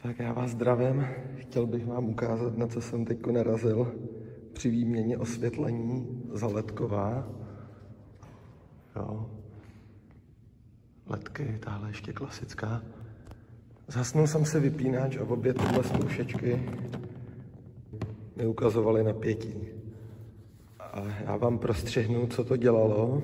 Tak já vás zdravím. Chtěl bych vám ukázat, na co jsem teď narazil při výměně osvětlení za ledková. Jo. Ledky, tahle ještě klasická. Zhasnul jsem si vypínač a obě tyhle zkoušečky mi ukazovaly napětí. A já vám prostřihnu, co to dělalo.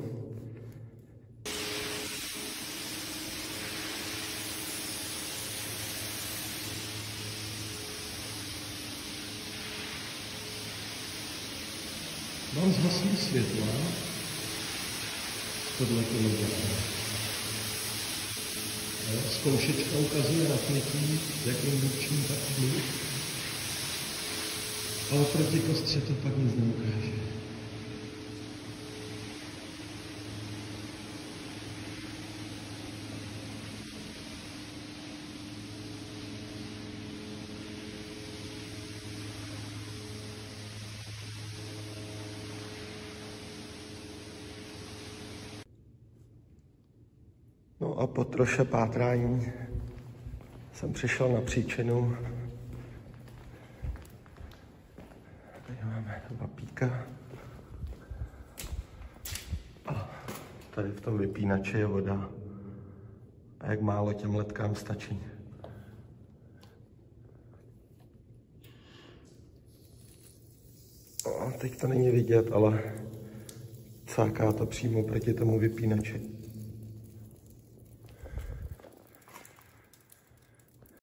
Mám zhasnutí světla, tohle to nedělá. Zkoušečka ukazuje napětí, jakým vůdčím patří, ale proti kostře to pak nic neukáže. No a po troše pátrání jsem přišel na příčinu. Tady máme vapíka. A tady v tom vypínači je voda. A jak málo těm ledkám stačí. No, teď to není vidět, ale cáká to přímo proti tomu vypínači.